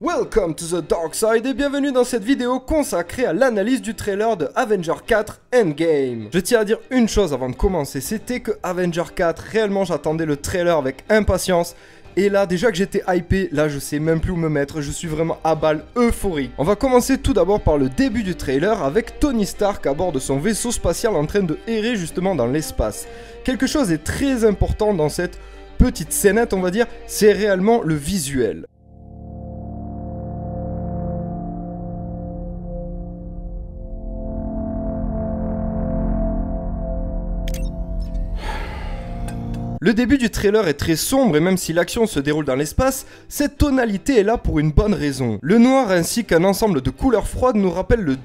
Welcome to the Dark Side et bienvenue dans cette vidéo consacrée à l'analyse du trailer de Avengers 4 Endgame. Je tiens à dire une chose avant de commencer, c'était que Avengers 4, réellement j'attendais le trailer avec impatience. Et là, déjà que j'étais hypé, là je sais même plus où me mettre, je suis vraiment à balle euphorique. On va commencer tout d'abord par le début du trailer avec Tony Stark à bord de son vaisseau spatial en train de errer justement dans l'espace. Quelque chose est très important dans cette petite scénette, on va dire, c'est réellement le visuel. Le début du trailer est très sombre et même si l'action se déroule dans l'espace, cette tonalité est là pour une bonne raison. Le noir ainsi qu'un ensemble de couleurs froides nous rappellent le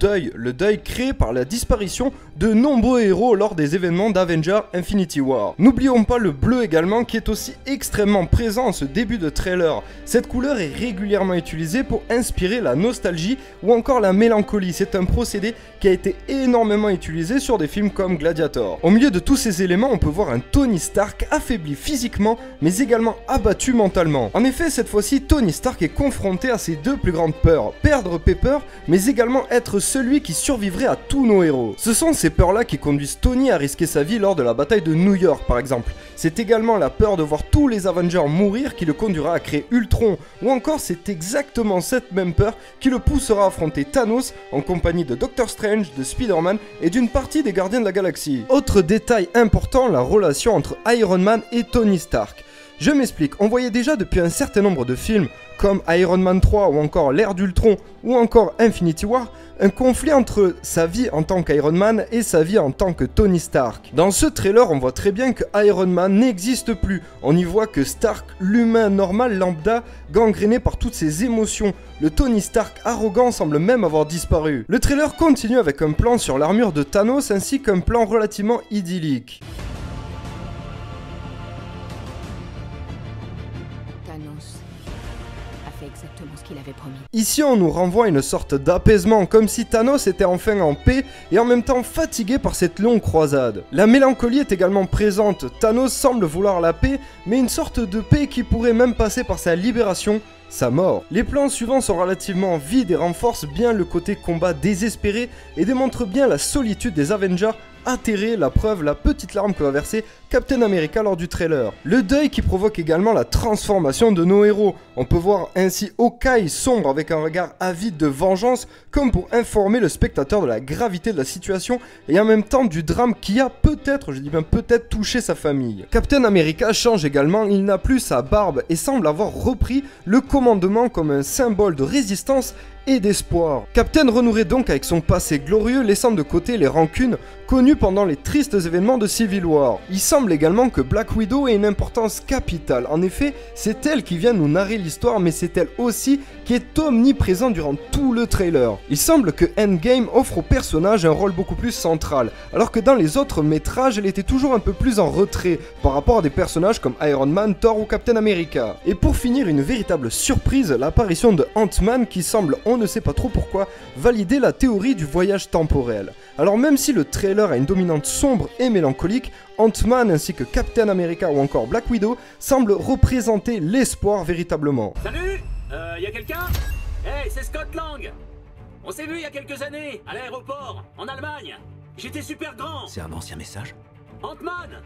deuil créé par la disparition de nombreux héros lors des événements d'Avengers Infinity War. N'oublions pas le bleu également qui est aussi extrêmement présent en ce début de trailer. Cette couleur est régulièrement utilisée pour inspirer la nostalgie ou encore la mélancolie. C'est un procédé qui a été énormément utilisé sur des films comme Gladiator. Au milieu de tous ces éléments, on peut voir un Tony Stark affaibli physiquement mais également abattu mentalement. En effet, cette fois-ci, Tony Stark est confronté à ses deux plus grandes peurs, perdre Pepper mais également être celui qui survivrait à tous nos héros. Ce sont ces peurs-là qui conduisent Tony à risquer sa vie lors de la bataille de New York par exemple. C'est également la peur de voir tous les Avengers mourir qui le conduira à créer Ultron, ou encore c'est exactement cette même peur qui le poussera à affronter Thanos en compagnie de Doctor Strange, de Spider-Man et d'une partie des Gardiens de la Galaxie. Autre détail important, la relation entre Iron Man et Tony Stark. Je m'explique, on voyait déjà depuis un certain nombre de films, comme Iron Man 3 ou encore l'ère d'Ultron ou encore Infinity War, un conflit entre sa vie en tant qu'Iron Man et sa vie en tant que Tony Stark. Dans ce trailer, on voit très bien que Iron Man n'existe plus. On y voit que Stark, l'humain normal lambda, gangréné par toutes ses émotions. Le Tony Stark arrogant semble même avoir disparu. Le trailer continue avec un plan sur l'armure de Thanos ainsi qu'un plan relativement idyllique. Exactement ce qu'il avait promis. Ici on nous renvoie à une sorte d'apaisement, comme si Thanos était enfin en paix et en même temps fatigué par cette longue croisade. La mélancolie est également présente, Thanos semble vouloir la paix, mais une sorte de paix qui pourrait même passer par sa libération, sa mort. Les plans suivants sont relativement vides et renforcent bien le côté combat désespéré et démontrent bien la solitude des Avengers atterrés, la preuve, la petite larme que va verser Captain America lors du trailer. Le deuil qui provoque également la transformation de nos héros. On peut voir ainsi Hawkeye sombre avec un regard avide de vengeance comme pour informer le spectateur de la gravité de la situation et en même temps du drame qui a peut-être, je dis bien peut-être, touché sa famille. Captain America change également, il n'a plus sa barbe et semble avoir repris le commandement comme un symbole de résistance et d'espoir. Captain renouerait donc avec son passé glorieux, laissant de côté les rancunes connues pendant les tristes événements de Civil War. Il semble également que Black Widow ait une importance capitale. En effet, c'est elle qui vient nous narrer l'histoire, mais c'est elle aussi qui est omniprésente durant tout le trailer. Il semble que Endgame offre au personnage un rôle beaucoup plus central, alors que dans les autres métrages, elle était toujours un peu plus en retrait par rapport à des personnages comme Iron Man, Thor ou Captain America. Et pour finir, une véritable surprise, l'apparition de Ant-Man qui semble, on ne sait pas trop pourquoi, valider la théorie du voyage temporel. Alors même si le trailer a une dominante sombre et mélancolique, Ant-Man ainsi que Captain America ou encore Black Widow semblent représenter l'espoir véritablement. Salut, y a quelqu'un? Hey, c'est Scott Lang. On s'est vu il y a quelques années, à l'aéroport, en Allemagne. J'étais super grand. C'est un ancien message? Ant-Man.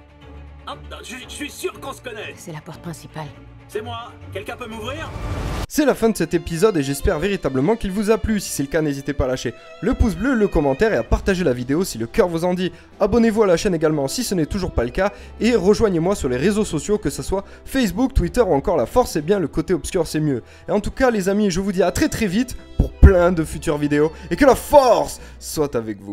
Je suis sûr qu'on se connaît. C'est la porte principale. C'est moi. Quelqu'un peut m'ouvrir? C'est la fin de cet épisode et j'espère véritablement qu'il vous a plu. Si c'est le cas, n'hésitez pas à lâcher le pouce bleu, le commentaire et à partager la vidéo si le cœur vous en dit. Abonnez-vous à la chaîne également si ce n'est toujours pas le cas et rejoignez-moi sur les réseaux sociaux, que ce soit Facebook, Twitter ou encore la force est bien, le côté obscur c'est mieux. Et en tout cas les amis, je vous dis à très vite pour plein de futures vidéos et que la force soit avec vous.